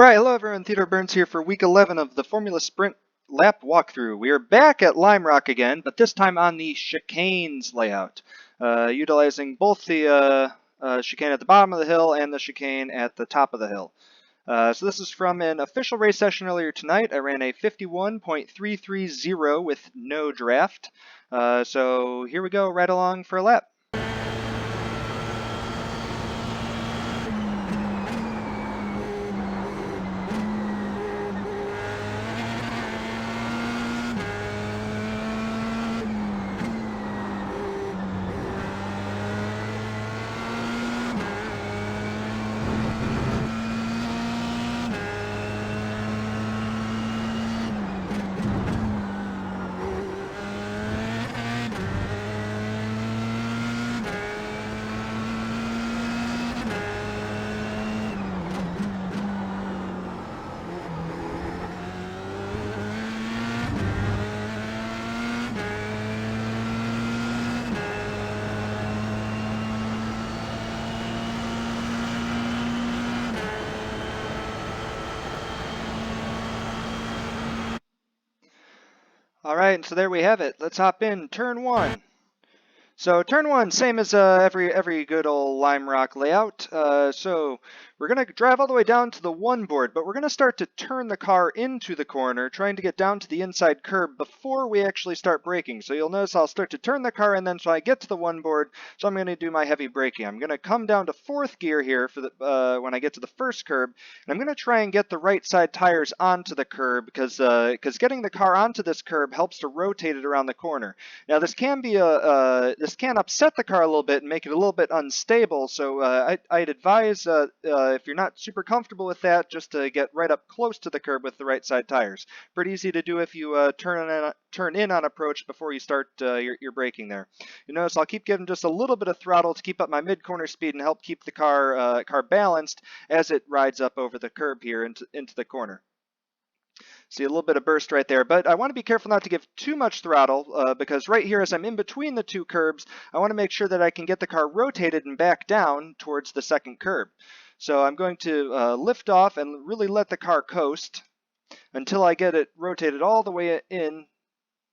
Alright, hello everyone, Theodore Burns here for week 11 of the Formula Sprint lap walkthrough. We are back at Limerock again, but this time on the Chicanes layout, utilizing both the chicane at the bottom of the hill and the chicane at the top of the hill. So this is from an official race session earlier tonight. I ran a 51.330 with no draft. So here we go, right along for a lap. Alright, so there we have it. Let's hop in. Turn 1. So turn 1, same as every good old Limerock layout. So we're going to drive all the way down to the 1 board, but we're going to start to turn the car into the corner, trying to get down to the inside curb before we actually start braking. So you'll notice I'll start to turn the car, and then so I get to the 1 board, so I'm going to do my heavy braking. I'm going to come down to 4th gear here for the when I get to the first curb, and I'm going to try and get the right side tires onto the curb because getting the car onto this curb helps to rotate it around the corner. Now this can be this can upset the car a little bit and make it a little bit unstable, so I'd advise if you're not super comfortable with that, just to get right up close to the curb with the right side tires. Pretty easy to do if you turn in on approach before you start your braking there. You notice I'll keep giving just a little bit of throttle to keep up my mid-corner speed and help keep the car balanced as it rides up over the curb here into the corner. See a little bit of burst right there, but I want to be careful not to give too much throttle because right here as I'm in between the 2 curbs, I want to make sure that I can get the car rotated and back down towards the 2nd curb. So I'm going to lift off and really let the car coast until I get it rotated all the way in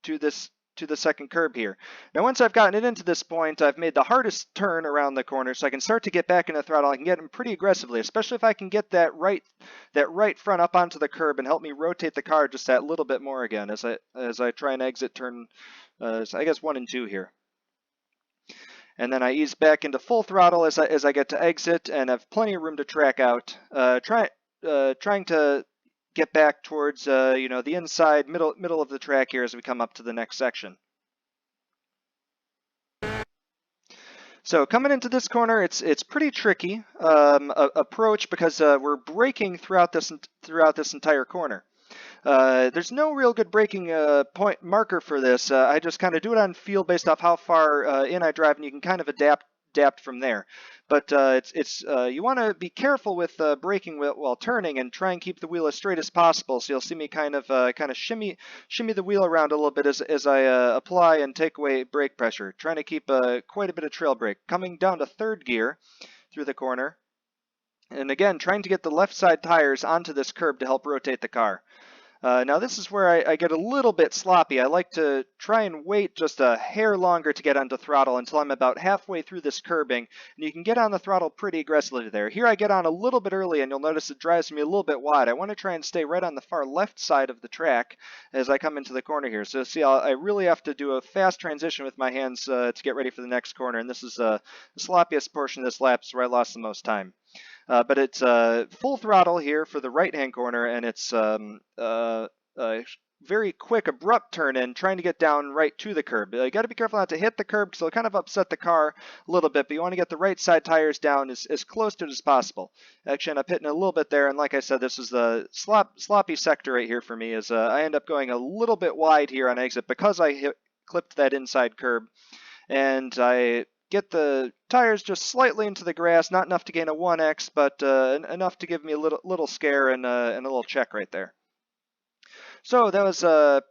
to the 2nd curb here. Now once I've gotten it into this point, I've made the hardest turn around the corner, so I can start to get back into throttle. I can get them pretty aggressively, especially if I can get that right front up onto the curb and help me rotate the car just that little bit more again as I try and exit turn, so I guess 1 and 2 here. And then I ease back into full throttle as I get to exit and have plenty of room to track out. Trying to get back towards the inside middle of the track here as we come up to the next section. So coming into this corner, it's pretty tricky approach because we're braking throughout this entire corner. There's no real good braking point marker for this. I just kind of do it on feel based off how far in I drive, and you can kind of adapt from there. But you want to be careful with braking while turning and try and keep the wheel as straight as possible. So you'll see me kind of shimmy the wheel around a little bit as I apply and take away brake pressure, trying to keep quite a bit of trail brake. Coming down to 3rd gear through the corner, and again trying to get the left side tires onto this curb to help rotate the car. Now this is where I get a little bit sloppy. I like to try and wait just a hair longer to get onto throttle until I'm about halfway through this curbing, and you can get on the throttle pretty aggressively there. Here I get on a little bit early, and you'll notice it drives me a little bit wide. I want to try and stay right on the far left side of the track as I come into the corner here. So see, I really have to do a fast transition with my hands to get ready for the next corner, and this is the sloppiest portion of this lap, so where I lost the most time. But it's full throttle here for the right-hand corner, and it's very quick, abrupt turn in, trying to get down right to the curb. You got to be careful not to hit the curb because it'll kind of upset the car a little bit, but you want to get the right side tires down as close to it as possible. Actually, end up hitting a little bit there, and like I said, this is the sloppy sector right here for me, as I end up going a little bit wide here on exit because I clipped that inside curb, and I get the tires just slightly into the grass, not enough to gain a 1x, but enough to give me a little scare and a little check right there. So that was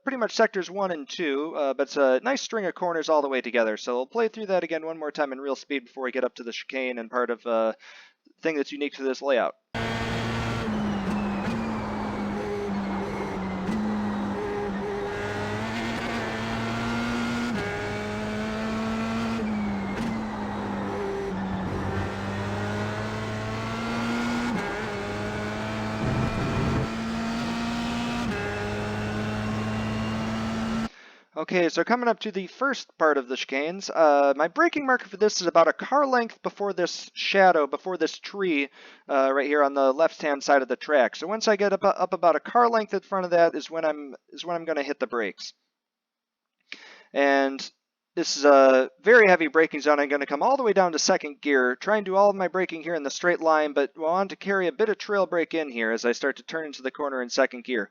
pretty much sectors 1 and 2, but it's a nice string of corners all the way together. So we'll play through that again one more time in real speed before we get up to the chicane and part of thing that's unique to this layout. Okay, so coming up to the first part of the chicanes, my braking marker for this is about a car length before this shadow, before this tree, right here on the left-hand side of the track. So once I get up about a car length in front of that is when I'm going to hit the brakes. And this is a very heavy braking zone. I'm going to come all the way down to second gear, try and do all of my braking here in the straight line, but I want to carry a bit of trail brake in here as I start to turn into the corner in second gear.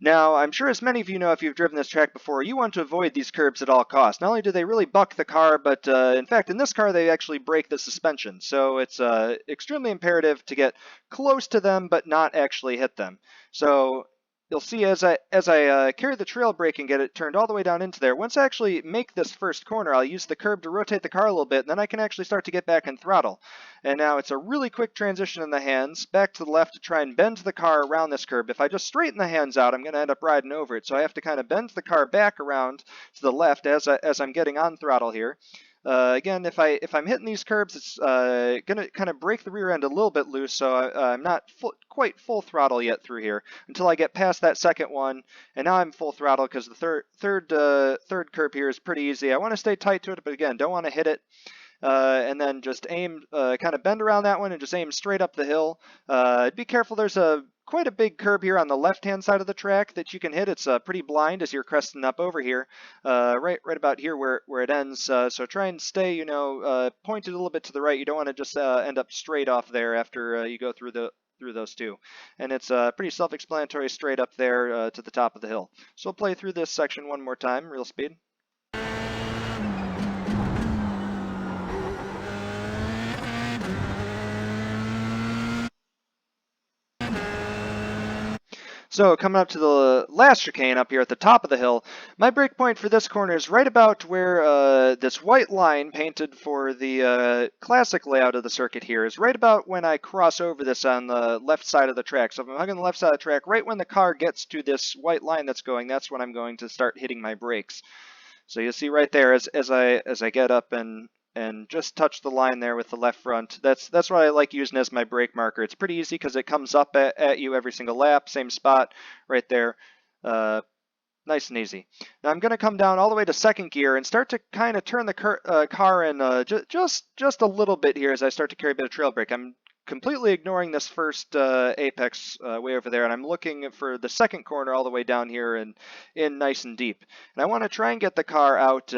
Now, I'm sure as many of you know if you've driven this track before, you want to avoid these curbs at all costs. Not only do they really buck the car, but in fact, in this car, they actually break the suspension. So it's extremely imperative to get close to them, but not actually hit them. So you'll see as I carry the trail brake and get it turned all the way down into there, once I actually make this first corner, I'll use the curb to rotate the car a little bit, and then I can actually start to get back and throttle. And now it's a really quick transition in the hands, back to the left to try and bend the car around this curb. If I just straighten the hands out, I'm going to end up riding over it. So I have to kind of bend the car back around to the left as I'm getting on throttle here. Again, if I'm hitting these curbs, it's going to kind of break the rear end a little bit loose, so I'm not quite full throttle yet through here until I get past that second one, and now I'm full throttle because the third curb here is pretty easy. I want to stay tight to it, but again, don't want to hit it. And then just aim, kind of bend around that one and just aim straight up the hill. Be careful, there's quite a big curb here on the left-hand side of the track that you can hit. It's pretty blind as you're cresting up over here, right about here where it ends. So try and stay, pointed a little bit to the right. You don't want to just end up straight off there after you go through those two. And it's pretty self-explanatory straight up there to the top of the hill. So we'll play through this section one more time, real speed. So coming up to the last chicane up here at the top of the hill, my brake point for this corner is right about where this white line painted for the classic layout of the circuit here is right about when I cross over this on the left side of the track. So if I'm hugging the left side of the track, right when the car gets to this white line that's going, that's when I'm going to start hitting my brakes. So you'll see right there as I get up and just touch the line there with the left front. That's what I like using as my brake marker. It's pretty easy because it comes up at you every single lap, same spot right there. Nice and easy. Now I'm going to come down all the way to second gear and start to kind of turn the car in just a little bit here as I start to carry a bit of trail brake. I'm completely ignoring this first apex way over there, and I'm looking for the second corner all the way down here and in nice and deep. And I want to try and get the car out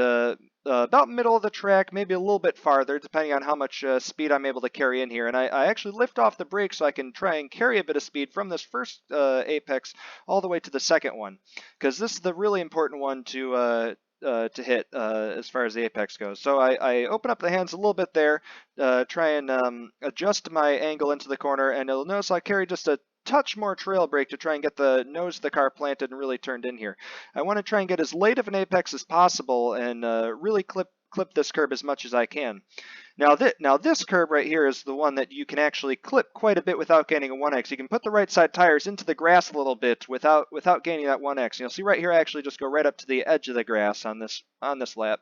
about middle of the track, maybe a little bit farther, depending on how much speed I'm able to carry in here. And I actually lift off the brake so I can try and carry a bit of speed from this first apex all the way to the second one, because this is the really important one to hit as far as the apex goes. So I open up the hands a little bit there, try and adjust my angle into the corner, and you'll notice I carry just a touch more trail brake to try and get the nose of the car planted and really turned in here. I want to try and get as late of an apex as possible and really clip this curb as much as I can. Now this curb right here is the one that you can actually clip quite a bit without gaining a 1x. You can put the right side tires into the grass a little bit without gaining that 1x. And you'll see right here I actually just go right up to the edge of the grass on this lap.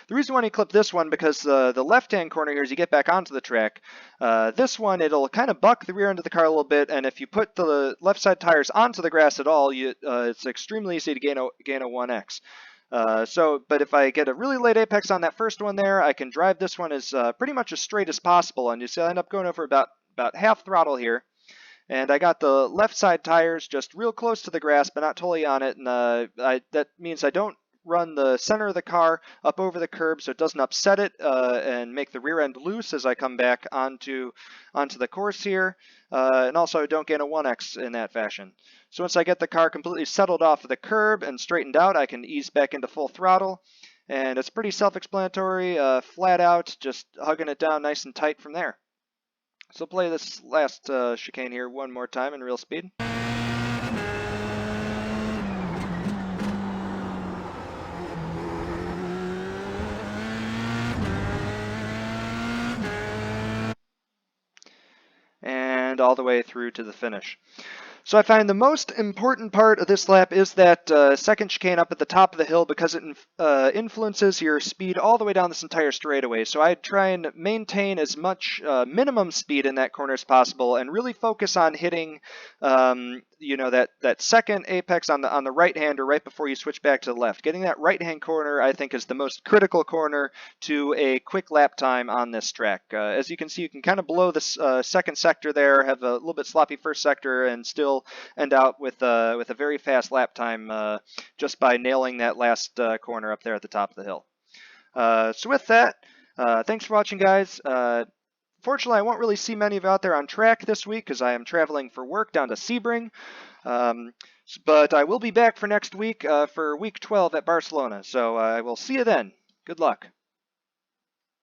The reason why you clip this one because the left-hand corner here as you get back onto the track, this one it'll kind of buck the rear end of the car a little bit, and if you put the left side tires onto the grass at all, it's extremely easy to gain a 1x. But if I get a really late apex on that first one there, I can drive this one as pretty much as straight as possible, and you see I end up going over about half throttle here. And I got the left side tires just real close to the grass, but not totally on it, and that means I don't run the center of the car up over the curb so it doesn't upset it and make the rear end loose as I come back onto the course here, and also I don't gain a 1x in that fashion. So once I get the car completely settled off of the curb and straightened out, I can ease back into full throttle, and it's pretty self-explanatory, flat out, just hugging it down nice and tight from there. So play this last chicane here one more time in real speed. And all the way through to the finish. So I find the most important part of this lap is that second chicane up at the top of the hill because it influences your speed all the way down this entire straightaway. So I try and maintain as much minimum speed in that corner as possible and really focus on hitting that second apex on the right hand or right before you switch back to the left. Getting that right hand corner, I think, is the most critical corner to a quick lap time on this track. As you can see, you can kind of blow this second sector there, have a little bit sloppy first sector, and still end out with a very fast lap time just by nailing that last corner up there at the top of the hill. So with that, thanks for watching, guys. Fortunately, I won't really see many of you out there on track this week because I am traveling for work down to Sebring. But I will be back for next week for week 12 at Barcelona. So I will see you then. Good luck.